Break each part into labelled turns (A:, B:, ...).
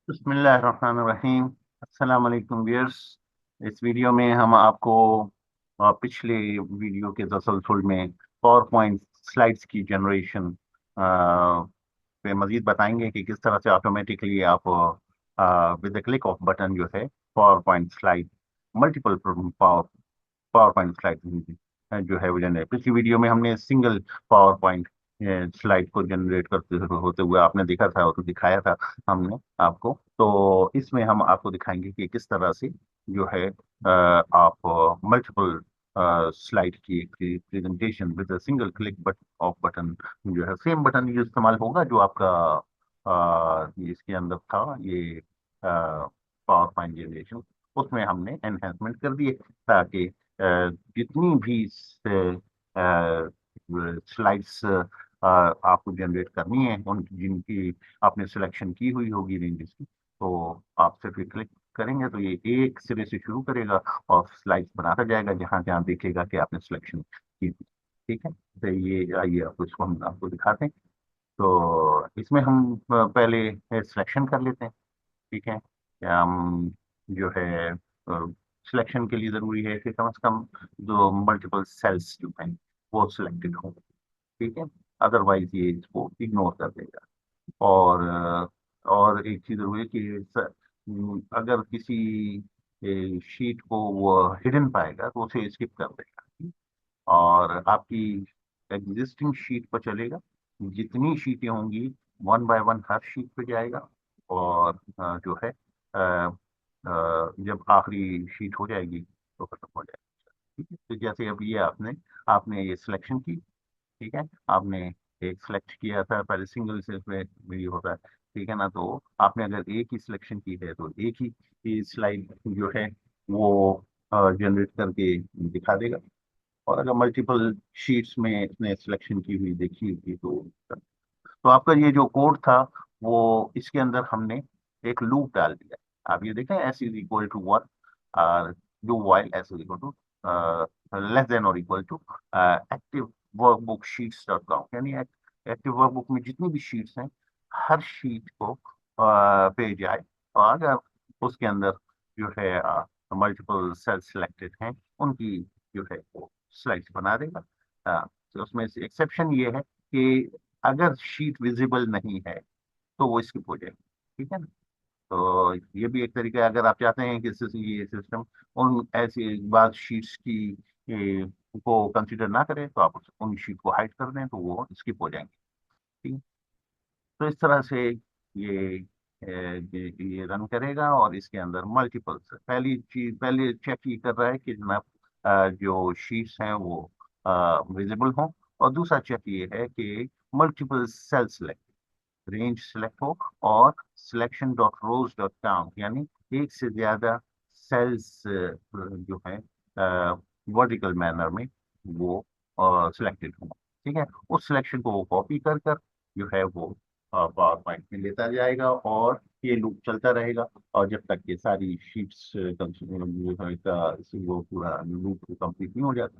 A: बिस्मिल्लाहिर्रहमानिर्रहीम। अस्सलाम वालेकुम व्यूअर्स। इस वीडियो में हम आपको पिछले वीडियो के तसलसल में पावर पॉइंट स्लाइड्स की जनरेशन पे मजीद बताएंगे कि किस तरह से ऑटोमेटिकली आप with the click off button जो है power point slide multiple power power point slide जो है वो जनरेट। पिछली वीडियो में हमने सिंगल पावर पॉइंट स्लाइड को जनरेट करते होते हुए आपने देखा था और तो दिखाया था हमने आपको। तो इसमें हम आपको दिखाएंगे कि किस तरह से जो है आप मल्टीपल स्लाइड की presentation with single click but off button जो है सेम बटन ये इस्तेमाल होगा जो आपका इसके अंदर था ये पावर पॉइंट जनरेशन। उसमें हमने एनहेंसमेंट कर दिए ताकि जितनी भी स्लाइड्स आपको जनरेट करनी है उन जिनकी आपने सिलेक्शन की हुई होगी रेंजेस की, तो आप सिर्फ क्लिक करेंगे तो ये एक सिरे से शुरू करेगा और स्लाइड्स बनाता जाएगा जहां जहां देखेगा कि आपने सिलेक्शन की थी। ठीक है, तो ये आइए आपको इसको हम आपको दिखाते हैं। तो इसमें हम पहले सिलेक्शन कर लेते हैं। ठीक है, हम जो है सिलेक्शन के लिए ज़रूरी है कि कम से कम जो मल्टीपल सेल्स जो हैं वो सिलेक्टेड हों। ठीक है, अदरवाइज ये इसको इग्नोर कर देगा। और एक चीज़ ज़रूरी है कि अगर किसी शीट को वो हिडन पाएगा तो उसे स्किप कर देगा और आपकी एग्जिस्टिंग शीट पर चलेगा। जितनी शीटें होंगी one by one her sheet पे जाएगा और जो है जब आखिरी शीट हो जाएगी तो खत्म हो जाएगा। ठीक है, तो जैसे अब ये आपने आपने ये सिलेक्शन की। ठीक है, आपने एक सिलेक्ट किया था पहले सिंगल से उसमें वीडियो होता है। ठीक है ना, तो आपने अगर एक ही सिलेक्शन की है तो एक ही स्लाइड जो है वो जनरेट करके दिखा देगा। और अगर मल्टीपल शीट्स में इसने सिलेक्शन की हुई देखी होगी तो आपका ये जो कोड था वो इसके अंदर हमने एक लूप डाल दिया। आप ये देखें S is equal to one और do while S is equal to less than और equal to active workbook sheets dot com, यानी एक्टिव वर्कबुक में जितनी भी शीट्स हैं हर शीट को पे जाए और अगर उसके अंदर जो है मल्टीपल सेल सिलेक्टेड हैं उनकी जो है वो स्लाइड्स बना देगा। तो उसमें से एक्सेप्शन ये है कि अगर शीट विजिबल नहीं है तो वो स्किप हो जाएगी। ठीक है ना, तो ये भी एक तरीका है। अगर आप चाहते हैं कि ये सिस्टम उन ऐसी बात शीट्स की को कंसिडर ना करें तो आप उन शीट को हाइड कर दें तो वो स्किप हो जाएंगे। ठीक है, तो इस तरह से ये ये रन करेगा और इसके अंदर मल्टीपल पहली चीज पहले चेक ये कर रहा है कि जनाब जो शीट्स हैं वो विजिबल हों। और दूसरा चेक ये है कि multiple cell select range select हो और selection dot rows dot count, यानी एक से ज्यादा सेल्स जो है वर्टिकल मैनर में वो सिलेक्टेड हो। ठीक है, उस सिलेक्शन को वो कॉपी कर कर जो है वो पावर पॉइंट में लेता जाएगा और ये लूप चलता रहेगा और जब तक ये सारी शीट्स वो पूरा लूप कंप्लीट नहीं हो जाता।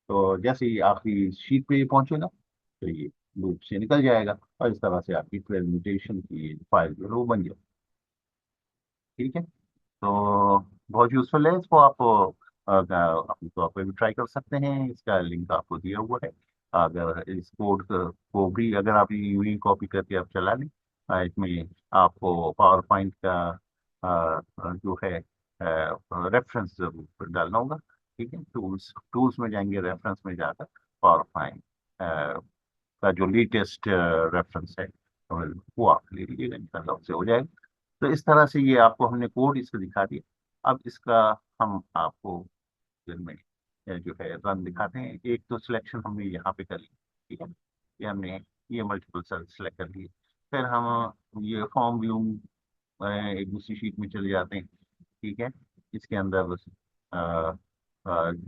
A: तो जैसे ही आखिरी शीट पे ये पहुंचेगा तो ये लूप से निकल जाएगा और इस तरह से आपकी प्रेजेंटेशन की फाइल जो है वो बन जाए। ठीक है, तो बहुत यूजफुल है। इसको आप अपने तौर पर भी ट्राई कर सकते हैं। इसका लिंक आपको दिया हुआ है। अगर इस कोड को भी अगर आप यूं ही कॉपी करके आप चला लें इसमें आपको पावर पॉइंट का जो है रेफरेंस जरूर डालना होगा। ठीक है, टूल्स टूल्स में जाएंगे, रेफरेंस में जाकर पावर पॉइंट का जो लेटेस्ट रेफरेंस है वो आप ले लीजिएगा, इंशाल्लाह उससे हो जाएगा। तो इस तरह से ये आपको हमने कोड इसको दिखा दिया। अब इसका हम आपको फिर में जो है रन दिखाते हैं। एक तो सिलेक्शन हमने यहाँ पे कर ली। ठीक है, ये हमने ये मल्टीपल सेल सेलेक्ट कर लिए। फिर हम ये फॉर्म व्यू एक दूसरी शीट में चले जाते हैं। ठीक है, इसके अंदर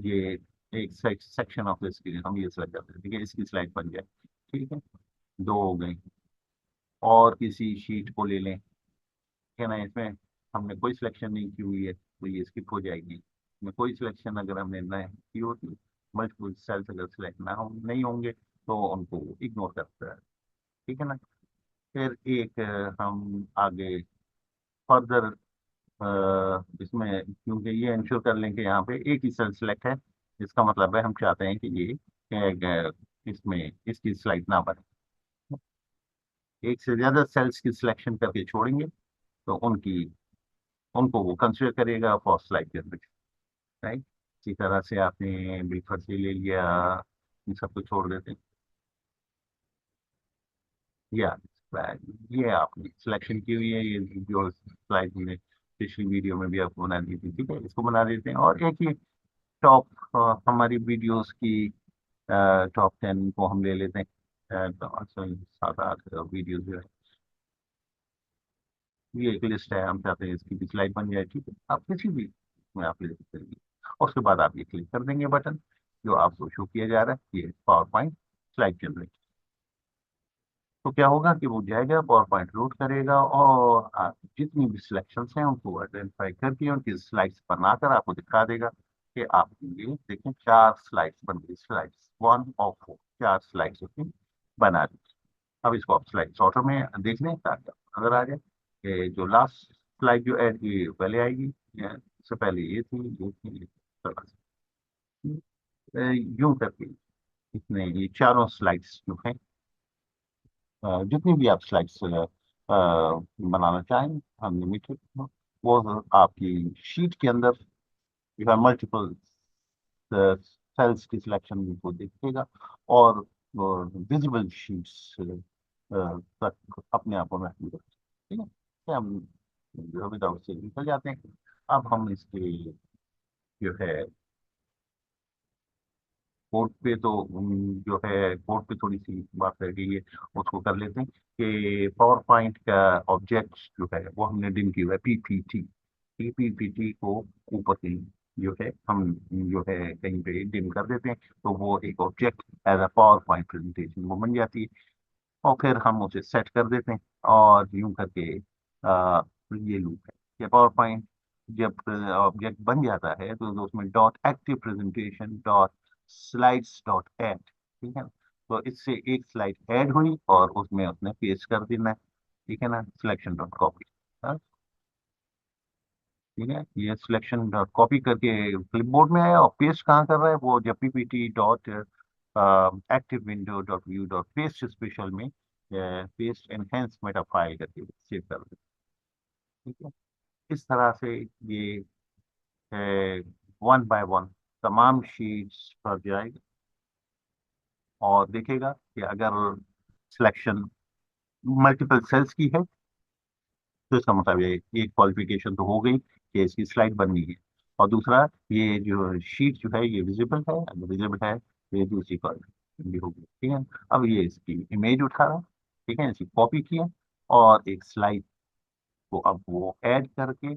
A: ये एक सेक्शन ऑफ दिस हम ये सेलेक्ट करते हैं। ठीक है, इसकी स्लाइड बन जाए। ठीक है, दो हो गई। और किसी शीट को ले लें। ठीक है ना, इसमें हमने कोई सिलेक्शन नहीं की हुई है तो ये स्किप हो जाएगी। इसमें कोई सिलेक्शन अगर हमने न की होती, मल्टीपल सेल्स अगर सिलेक्ट ना हो नहीं होंगे तो उनको इग्नोर करता है। ठीक है ना, फिर एक हम आगे फर्दर इसमें, क्योंकि ये इंश्योर कर लें कि यहाँ पे एक ही सेल सिलेक्ट है, इसका मतलब है हम चाहते हैं कि इसमें इसकी स्लाइड ना बने। एक से ज्यादा सेल्स की सिलेक्शन करके छोड़ेंगे तो उनको वो कंसिडर करेगा फॉर स्लाइड जनरेशन, राइट। इसी तरह से आपने बिल्कुल से ले लिया, इन सबको छोड़ देते हैं। या ये आपने सिलेक्शन की हुई है, ये जो स्लाइड में पिछली वीडियो में भी आपको बना दी थी, ठीक है, इसको बना देते हैं। और एक ही टॉप हमारी वीडियोस की टॉप 10 को हम ले लेते हैं। तो 7-8 वीडियोस जो है, ये एक लिस्ट है, हम चाहते हैं इसकी भी स्लाइड बन जाए, ठीक है। आप किसी भी में आप ले सकते हैं। और उसके बाद आप ये क्लिक कर देंगे बटन जो आपको शो किया जा रहा है, ये पावर पॉइंट स्लाइड जनरेट। तो क्या होगा कि वो जाएगा, पावर पॉइंट लोड करेगा, और आप जितनी भी सिलेक्शंस हैं उनको आइडेंटिफाई करके उनकी स्लाइड्स बनाकर आपको दिखा देगा कि आपके लिए देखें 4 स्लाइड्स बन गई, स्लाइड्स 1 और 4, 4 स्लाइड्स उसने बना दी। अब इसको आप स्लाइड सॉर्टर में देख लें ताकि आपको नजर आ जाए कि जो लास्ट स्लाइड जो ऐड की पहले आएगी, इससे पहले ये थी इस तरह से। यूं करके इसने ये चारों स्लाइड्स जो हैं, जितनी भी आप स्लाइड्स बनाना चाहें अनलिमिटेड, वो आपकी शीट के अंदर यू हैव मल्टीपल सेल्स की सिलेक्शन को देखेगा, और विजिबल शीट्स तक अपने आप को महफूज रखेगा, ठीक है। तो हम विदाउट से निकल जाते हैं। अब हम इसके जो है कोड पे, तो जो है कोड पे थोड़ी सी बात रह गई है, उसको कर लेते हैं कि पावर पॉइंट का ऑब्जेक्ट जो है वो हमने डिम किया हुआ है पीपीटी। पीपीटी को ऊपर कहीं जो है हम जो है कहीं पे डिम कर देते हैं, तो वो एक object as a PowerPoint presentation वो बन जाती है। और फिर हम उसे सेट कर देते हैं, और यूं करके ये लूप है कि पावर पॉइंट जब ऑब्जेक्ट बन जाता है तो उसमें dot active presentation dot slides dot add, ठीक है। तो इससे एक स्लाइड ऐड हुई और उसमें उसने पेस्ट कर देना है, ठीक है ना, सिलेक्शन डॉट कॉपी। ठीक है, ये सिलेक्शन डॉट कॉपी करके क्लिपबोर्ड में आया, और पेस्ट कहाँ कर रहा है वो, जब PPT dot active window dot view dot paste special में पेस्ट एनहेंस मेटा फाइल करके सेव कर दे, ठीक है। इस तरह से ये 1 बाय 1 तमाम शीट्स पर जाएगा और देखेगा कि अगर सिलेक्शन मल्टीपल सेल्स की है तो इसका मतलब ये एक क्वालिफिकेशन तो हो गई कि इसकी स्लाइड बननी है। और दूसरा, ये जो शीट जो है ये विजिबल है, अगर विजिबल है तो ये दूसरी क्वालिफिकेशन भी होगी, ठीक है। अब ये इसकी इमेज उठा रहा है, ठीक है, इसकी कॉपी किया, और एक स्लाइड को अब वो ऐड करके,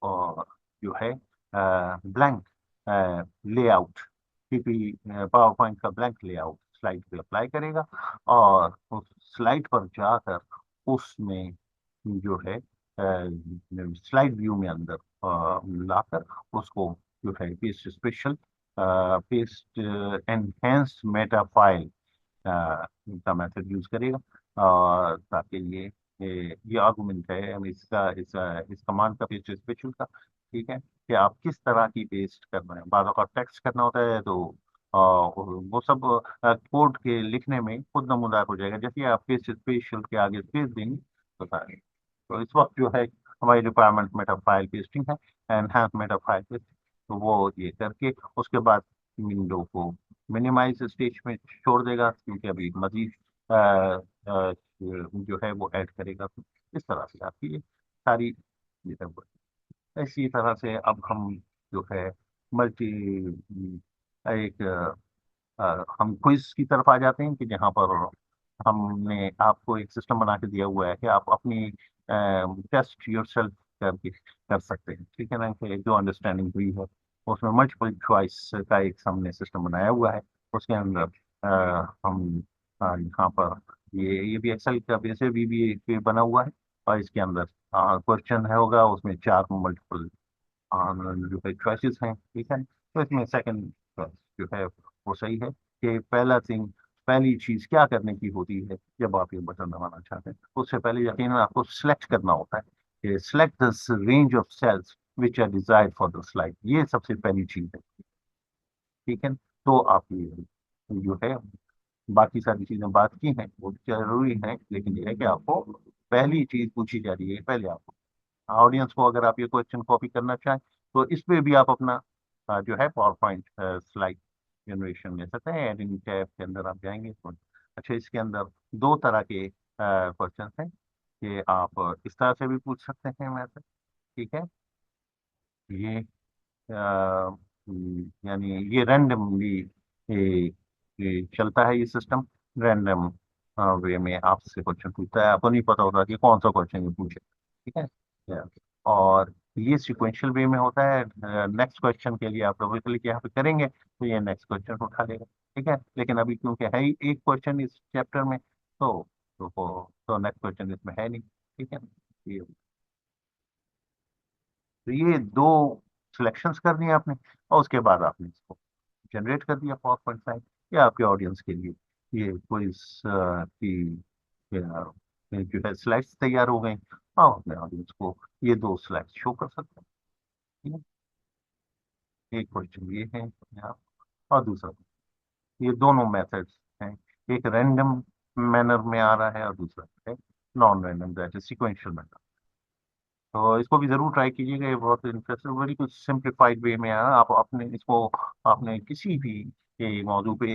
A: और जो है blank layout, PP power point का ब्लैंक लेआउट स्लाइड पे अप्लाई करेगा, और उस स्लाइड पर जाकर उसमें जो है स्लाइड व्यू में अंदर लाकर उसको जो है paste special paste enhanced Meta file का मेथड यूज करेगा, और ताकि ये आर्गुमेंट है हम इस कमांड का पेस्ट स्पेशल का, ठीक है, कि आप किस तरह की पेस्ट करना है। बाद का टेक्स्ट करना होता है तो वो सब कोड के लिखने में खुद नमूदार हो जाएगा, जैसे आप पेस्ट स्पेशल के आगे स्पेस देंगे तो सारे। तो इस वक्त जो है हमारी रिक्वायरमेंट मेटा फाइल पेस्टिंग है, एनहांस मेटा फाइल पेस्टिंग, तो वो ये करके उसके बाद विंडो को मिनिमाइज स्टेज में छोड़ देगा, क्योंकि अभी मजीद जो है वो ऐड करेगा। तो इस तरह से आपकी ये सारी चीजें होती हैं। इसी तरह से अब हम जो है मल्टी एक हम क्विज की तरफ आ जाते हैं कि जहाँ पर हमने आपको एक सिस्टम बना के दिया हुआ है कि आप अपनी टेस्ट योरसेल्फ करके कर सकते हैं, ठीक है ना, कि जो अंडरस्टैंडिंग हुई है उसमें मल्टीपल चॉइस का एक हमने सिस्टम बनाया हुआ है। उसके अंदर हम यहाँ पर ये भी एक्सेल का वैसे भी बना हुआ है, और इसके अंदर क्वेश्चन है होगा, उसमें 4 मल्टीपल जो है चॉइसेस हैं, ठीक है। तो इसमें सेकंड चॉइस जो है वो सही है कि पहली चीज क्या करने की होती है जब आप ये बटन दबाना चाहते हैं, उससे पहले यकीनन आपको सिलेक्ट करना होता है select the range of cells which are desired for the slide, ये सबसे पहली चीज है। ठीक है, तो आप ये जो है बाकी सारी चीजें बात की हैं वो जरूरी है, लेकिन ये है कि आपको पहली चीज पूछी जा रही है पहले आपको। ऑडियंस को अगर आप ये क्वेश्चन कॉपी करना चाहें तो इस पे भी आप अपना जो है पावर पॉइंट स्लाइड जनरेशन ले सकते हैं। एडिटिंग टैब के अंदर आप जाएंगे तो अच्छा, इसके अंदर दो तरह के क्वेश्चन हैं कि आप इस तरह से भी पूछ सकते हैं मैथड। ठीक है, ये यानी ये रैंडमली चलता है ये सिस्टम, रैंडम वे में आपसे क्वेश्चन पूछता है, आपको नहीं पता होता कि कौन सा क्वेश्चन ये पूछे। ठीक है, या, और ये सिक्वेंशियल वे में होता है। नेक्स्ट क्वेश्चन के लिए आप डबल क्लिक यहाँ पे करेंगे तो ये नेक्स्ट क्वेश्चन उठा लेगा। ठीक है, लेकिन अभी क्योंकि है ही एक क्वेश्चन इस चैप्टर में तो नेक्स्ट क्वेश्चन इसमें है नहीं। ठीक है, ये तो ये दो सिलेक्शंस करनी है आपने, और उसके बाद आपने इसको जनरेट कर दिया पावर पॉइंट फाइव। ये आपके ऑडियंस के लिए ये क्विज की जो है स्लाइड्स तैयार हो गई, आप अपने ऑडियंस को ये दो स्लाइड्स शो कर सकते हैं। ठीक है? एक क्वेश्चन ये है यहाँ, और दूसरा ये दोनों मेथड्स हैं, एक रैंडम मैनर में आ रहा है और दूसरा है non random, that is sequential method. तो इसको भी जरूर ट्राई कीजिएगा, ये बहुत इंटरेस्टिंग, बड़ी कुछ सिंप्लीफाइड वे में है। आप अपने इसको आपने किसी भी मौजू पे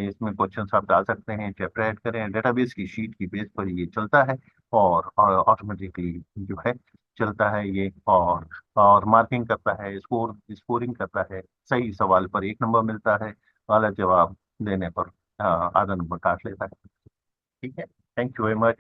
A: इसमें क्वेश्चंस आप डाल सकते हैं, चैप्टर ऐड करें, डेटाबेस की शीट की बेस पर ये चलता है और ऑटोमेटिकली जो है चलता है ये, और मार्किंग करता है, स्कोरिंग करता है। सही सवाल पर 1 नंबर मिलता है, गलत जवाब देने पर आधा नंबर काट लेता है। ठीक है, थैंक यू वेरी मच।